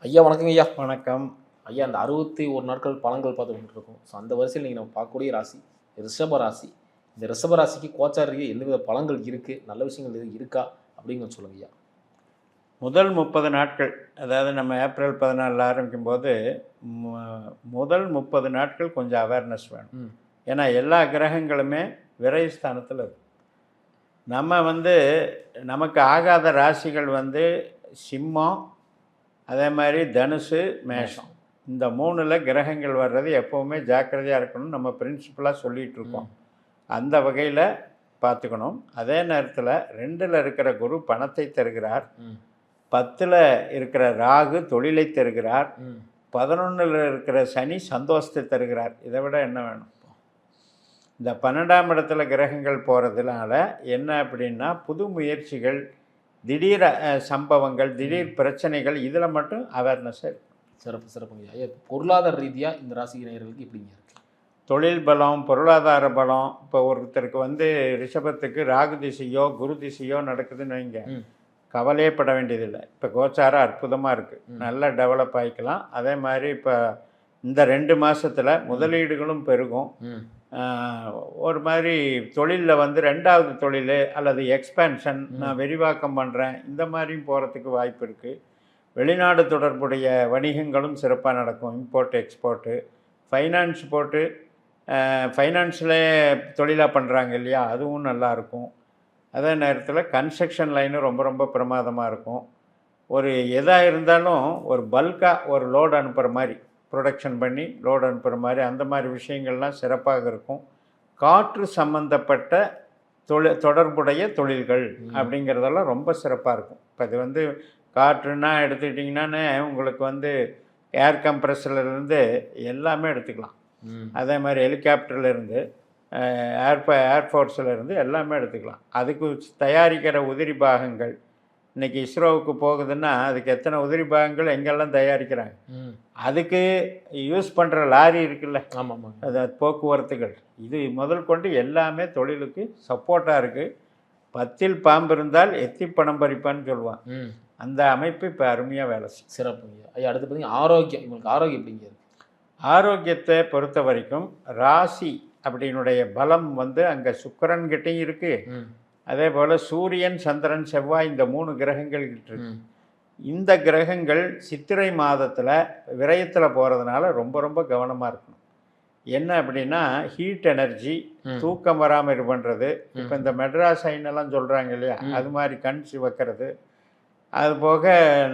ஐயா வணக்கங்க ஐயா. வணக்கம். ஐயா அந்த 61 நாட்கள் பலன்கள் பார்த்துக்கிட்டு இருக்கோம். ஸோ அந்த வரிசையில் நீங்கள் நம்ம பார்க்கக்கூடிய ராசி ரிஷப ராசி. இந்த ரிஷப ராசிக்கு கோச்சாரிக்கு எந்தவித பலன்கள் இருக்குது, நல்ல விஷயங்கள் எதுவும் இருக்கா அப்படின்னு கொஞ்சம் சொல்லுங்க ஐயா. முதல் 30 நாட்கள், அதாவது நம்ம ஏப்ரல் 14 ஆரம்பிக்கும்போது முதல் 30 நாட்கள் கொஞ்சம் அவேர்னஸ் வேணும். ஏன்னா எல்லா கிரகங்களுமே விரயஸ்தானத்தில் இருக்கு. நம்ம நமக்கு ஆகாத ராசிகள் சிம்மம், அதே மாதிரி தனுசு, மேஷம். இந்த 3ல் கிரகங்கள் வர்றது எப்போவுமே ஜாக்கிரதையாக இருக்கணும். நம்ம பிரின்சிபலாக சொல்லிகிட்டு இருக்கோம். அந்த வகையில் பார்த்துக்கணும். அதே நேரத்தில் 2ல் இருக்கிற குரு பணத்தை தருகிறார், 10ல் இருக்கிற ராகு தொழிலை தருகிறார், 11ல் இருக்கிற சனி சந்தோஷத்தை தருகிறார். இதை விட என்ன வேணும்? இந்த 12ஆம் இடத்துல கிரகங்கள் போகிறதுனால என்ன அப்படின்னா, புது முயற்சிகள், திடீர் சம்பவங்கள், திடீர் பிரச்சனைகள், இதில் மட்டும் அவேர்னஸாக இருக்கும். சிறப்பு சிறப்புங்க ஐயா. பொருளாதார ரீதியாக இந்த ராசி நேயர்களுக்கு எப்படிங்க இருக்குது? தொழில் பலம், பொருளாதார பலம். இப்போ ஒருத்தருக்கு ரிஷபத்துக்கு ராகு திசையோ குரு திசையோ நடக்குதுன்னு வைங்க, கவலையே பட வேண்டியதில்லை. இப்போ கோச்சாரம் அற்புதமாக இருக்குது, நல்லா டெவலப் ஆகிக்கலாம். அதே மாதிரி இப்போ இந்த 2 மாதத்தில் முதலீடுகளும் பெருகும். ஒரு மாதிரி தொழிலில் 2வது தொழில் அல்லது எக்ஸ்பேன்ஷன், நான் விரிவாக்கம் பண்ணுறேன், இந்த மாதிரியும் போகிறதுக்கு வாய்ப்பு இருக்குது. வெளிநாடு தொடர்புடைய வணிகங்களும் சிறப்பாக நடக்கும். இம்போர்ட் எக்ஸ்போர்ட்டு, ஃபைனான்ஸில் தொழிலாக பண்ணுறாங்க இல்லையா, அதுவும் நல்லாயிருக்கும். அதே நேரத்தில் கன்ஸ்ட்ரக்ஷன் லைனும் ரொம்ப ரொம்ப பிரமாதமாக இருக்கும். ஒரு எதாக இருந்தாலும் ஒரு பல்காக ஒரு லோடு அனுப்புகிற மாதிரி, ப்ரொடக்ஷன் பண்ணி லோடு அனுப்புகிற மாதிரி, அந்த மாதிரி விஷயங்கள்லாம் சிறப்பாக இருக்கும். காற்று சம்பந்தப்பட்ட தொடர்புடைய தொழில்கள் அப்படிங்கிறதெல்லாம் ரொம்ப சிறப்பாக இருக்கும். இப்போ இது காற்றுன்னா எடுத்துக்கிட்டிங்கன்னா உங்களுக்கு ஏர் கம்ப்ரஸர்லேருந்து எல்லாமே எடுத்துக்கலாம். அதே மாதிரி ஹெலிகாப்டர்லேருந்து ஏர்ஃபோர்ஸில் எல்லாமே எடுத்துக்கலாம். அதுக்கு தயாரிக்கிற உதிரி பாகங்கள், இன்றைக்கி இஸ்ரோவுக்கு போகுதுன்னா அதுக்கு எத்தனை உதிரி பாகங்கள் எங்கெல்லாம் தயாரிக்கிறாங்க. அதுக்கு யூஸ் பண்ணுற லாரி இருக்குல்ல, ஆமாம், அது போக்குவரத்துகள், இது முதல் கொண்டு எல்லாமே தொழிலுக்கு சப்போர்ட்டாக இருக்குது. 10ல் பாம்பு இருந்தால் எத்தி பணம் பறிப்பான்னு சொல்லுவான். அந்த அமைப்பு இப்போ அருமையாக வேலை செய்யும். சிறப்புங்க ஐயா. அடுத்து பார்த்தீங்கன்னா ஆரோக்கியம். இவங்களுக்கு ஆரோக்கியம் எப்படிங்க? ஆரோக்கியத்தை பொறுத்த வரைக்கும் ராசி அப்படின்னுடைய பலம் அங்கே சுக்கிரன்கிட்டையும் இருக்குது. அதே போல் சூரியன், சந்திரன், செவ்வாய், இந்த 3 கிரகங்கள் இருக்கு. இந்த கிரகங்கள் சித்திரை மாதத்தில் விரயத்தில் போகிறதுனால ரொம்ப ரொம்ப கவனமாக இருக்கணும். என்ன அப்படின்னா, ஹீட் எனர்ஜி, தூக்கம் வராமல் இது பண்ணுறது. இப்போ இந்த மெட்ராஸ் ஐனெல்லாம் சொல்கிறாங்க இல்லையா, அது மாதிரி கண் சிவக்கிறது. அதுபோக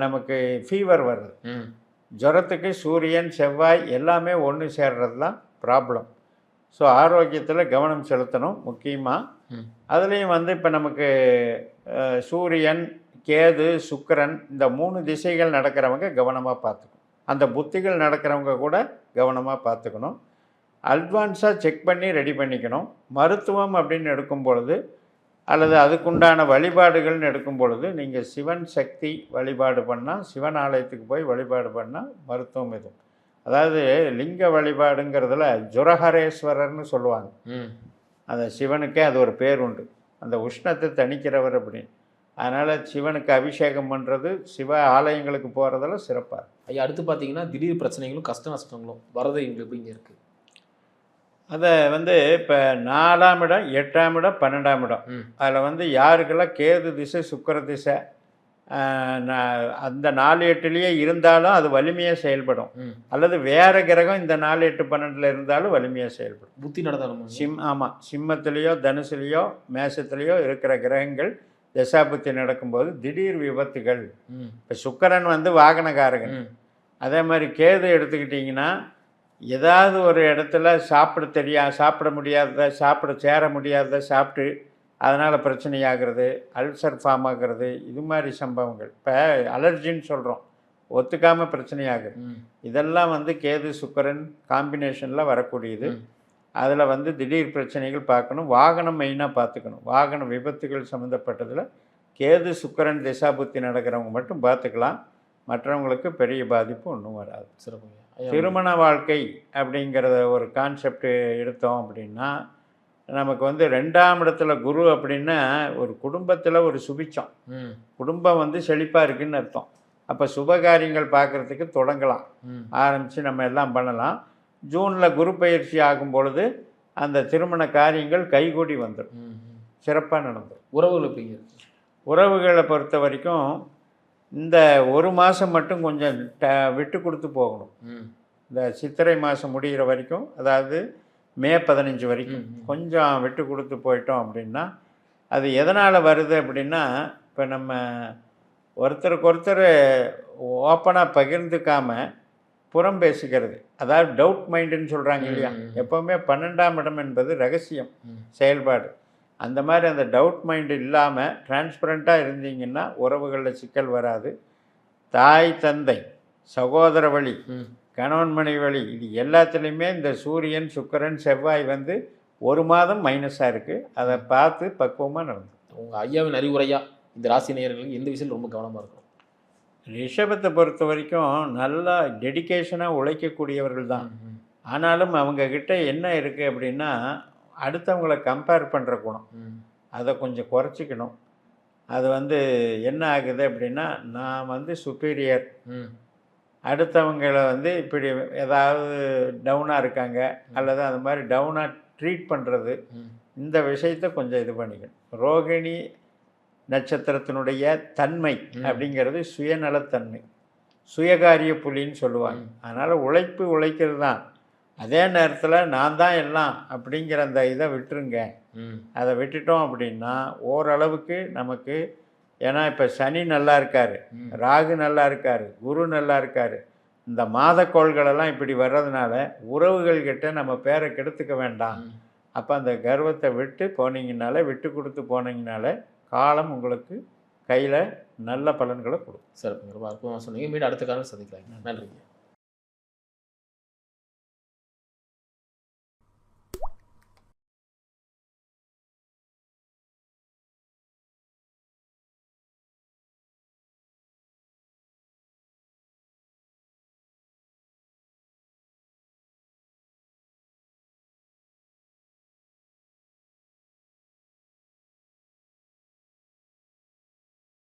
நமக்கு ஃபீவர் வருது. ஜுரத்துக்கு சூரியன், செவ்வாய் எல்லாமே ஒன்று சேர்றது தான் ப்ராப்ளம். ஸோ ஆரோக்கியத்தில் கவனம் செலுத்தணும் முக்கியமாக. அதுலேயும் இப்போ நமக்கு சூரியன், கேது, சுக்கிரன், இந்த 3 திசைகள் நடக்கிறவங்க கவனமாக பார்த்துக்கணும். அந்த புத்திகள் நடக்கிறவங்க கூட கவனமாக பார்த்துக்கணும். அட்வான்ஸாக செக் பண்ணி ரெடி பண்ணிக்கணும். மருத்துவம் அப்படின்னு எடுக்கும் பொழுது அல்லது அதுக்குண்டான வழிபாடுகள்னு எடுக்கும் பொழுது நீங்கள் சிவன் சக்தி வழிபாடு பண்ணால், சிவன் ஆலயத்துக்கு போய் வழிபாடு பண்ணால் மருத்துவம் எதுவும். அதாவது லிங்க வழிபாடுங்கிறதுல ஜுரஹரேஸ்வரர்னு சொல்லுவாங்க. அந்த சிவனுக்கே அது ஒரு பேர் உண்டு, அந்த உஷ்ணத்தை தணிக்கிறவர் அப்படின்னு. அதனால் சிவனுக்கு அபிஷேகம் பண்ணுறது, சிவ ஆலயங்களுக்கு போகிறதெல்லாம் சிறப்பாக. ஐயா அடுத்து பார்த்தீங்கன்னா திடீர் பிரச்சனைகளும் கஷ்ட நஷ்டங்களும் வரது இவங்களுக்கு எப்படிங்க இருக்குது? அதை இப்போ 4ஆம் இடம், 8ஆம் இடம், 12ஆம் இடம், அதில் யாருக்கெல்லாம் கேது திசை, சுக்கிர திசை அந்த 4, 8லேயே இருந்தாலும் அது வலிமையாக செயல்படும். அல்லது வேறு கிரகம் இந்த 4, 8, 12ல் இருந்தாலும் வலிமையாக செயல்படும். புத்தி நடந்தாலும் ஆமாம், சிம்மத்திலேயோ தனுசுலேயோ மேசத்துலேயோ இருக்கிற கிரகங்கள் தசாபுத்தி நடக்கும்போது திடீர் விபத்துகள். இப்போ சுக்கிரன் வாகனக்காரகன். அதே மாதிரி கேது எடுத்துக்கிட்டிங்கன்னா, ஏதாவது ஒரு இடத்துல சாப்பிட முடியாததை, சேர முடியாததை சாப்பிட்டு அதனால் பிரச்சனையாகிறது, அல்சர் ஃபார்ம் ஆகிறது, இது மாதிரி சம்பவங்கள். இப்போ அலர்ஜின்னு சொல்கிறோம், ஒத்துக்காமல் பிரச்சனையாகுது. இதெல்லாம் கேது சுக்கிரன் காம்பினேஷனில் வரக்கூடியது. அதில் திடீர் பிரச்சனைகள் பார்க்கணும். வாகனம் மெயினாக பார்த்துக்கணும். வாகன விபத்துகள் சம்மந்தப்பட்டதில் கேது சுக்கிரன் திசாபுத்தி நடக்கிறவங்க மட்டும் பார்த்துக்கலாம். மற்றவங்களுக்கு பெரிய பாதிப்பு ஒன்றும் வராது. சிறப்பு. திருமண வாழ்க்கை அப்படிங்கிறத ஒரு கான்செப்ட் எடுத்தோம் அப்படின்னா, நமக்கு 2ஆம் இடத்துல குரு அப்படின்னா ஒரு குடும்பத்தில் ஒரு சுபிச்சம், குடும்பம் செழிப்பாக இருக்குதுன்னு அர்த்தம். அப்போ சுபகாரியங்கள் பார்க்குறதுக்கு தொடங்கலாம், ம். ஆரம்பித்து நம்ம எல்லாம் பண்ணலாம். ஜூனில் குரு பயிற்சி ஆகும் பொழுது அந்த திருமண காரியங்கள் கைகூடி வந்துடும், ம். சிறப்பாக நடந்துடும். உறவுகள் எப்படிங்க இருக்கு? உறவுகளை பொறுத்த வரைக்கும் இந்த ஒரு மாதம் மட்டும் கொஞ்சம் விட்டு கொடுத்து போகணும். ம். இந்த சித்திரை மாதம் முடிகிற வரைக்கும், அதாவது மே 15 வரைக்கும் கொஞ்சம் விட்டு கொடுத்து போயிட்டோம் அப்படின்னா, அது எதனால் வருது அப்படின்னா, இப்போ நம்ம ஒருத்தருக்கு ஒருத்தர் ஓப்பனாக பகிர்ந்துக்காம புறம் பேசிக்கிறது, அதாவது டவுட் மைண்டுன்னு சொல்கிறாங்க இல்லையா, எப்போவுமே 12ஆம் இடம் என்பது ரகசியம் செயல்பாடு. அந்த மாதிரி அந்த டவுட் மைண்டு இல்லாமல் டிரான்ஸ்பரண்ட்டாக இருந்தீங்கன்னா உறவுகளில் சிக்கல் வராது. தாய் தந்தை சகோதர வழி கணவன் மனைவி வழி இது எல்லாத்துலேயுமே இந்த சூரியன் சுக்கிரன் செவ்வாய் வந்து ஒரு மாதம் மைனஸாக இருக்குது. அதை பார்த்து பக்குவமாக நடந்து. உங்கள் ஐயாவின் அறிவுரையாக இந்த ராசி நேயர்களுக்கு எந்த விஷயம் ரொம்ப கவனமாக இருக்கும்? ரிஷபத்தை பொறுத்த வரைக்கும் நல்லா டெடிகேஷனாக உழைக்கக்கூடியவர்கள் தான். ஆனாலும் அவங்கக்கிட்ட என்ன இருக்குது அப்படின்னா, அடுத்தவங்களை கம்பேர் பண்ணுற குணம், அதை கொஞ்சம் குறைச்சிக்கணும். அது வந்து என்ன ஆகுது அப்படின்னா, நான் வந்து சுப்பீரியர், அடுத்தவங்களை வந்து இப்படி ஏதாவது டவுனாக இருக்காங்க அல்லது அந்த மாதிரி டவுனாக ட்ரீட் பண்ணுறது, இந்த விஷயத்தை கொஞ்சம் இது பண்ணிக்கணும். ரோகிணி நட்சத்திரத்தினுடைய தன்மை அப்படிங்கிறது சுயநலத்தன்மை, சுயகாரிய புலின்னு சொல்லுவாங்க. அதனால் உழைக்கிறது தான். அதே நேரத்தில் நான் தான் எல்லாம் அப்படிங்கிற அந்த இதை விட்டுருங்க. அதை விட்டுட்டோம் அப்படின்னா ஓரளவுக்கு நமக்கு, ஏன்னா இப்போ சனி நல்லா இருக்கார், ராகு நல்லா இருக்கார், குரு நல்லா இருக்கார், இந்த மாதக்கோள்களெல்லாம் இப்படி வர்றதுனால உறவுகள்கிட்ட நம்ம பேரை கெடுத்துக்க வேண்டாம். அப்போ அந்த கர்வத்தை விட்டு போனீங்கனால, விட்டு கொடுத்து போனீங்கனால காலம் உங்களுக்கு கையில் நல்ல பலன்களை கொடுக்கும். சிறப்புங்க, ரொம்ப அற்புதமாக சொன்னீங்க. மீண்டும் அடுத்த காலம் சந்திக்கலாம். நன்றிங்க.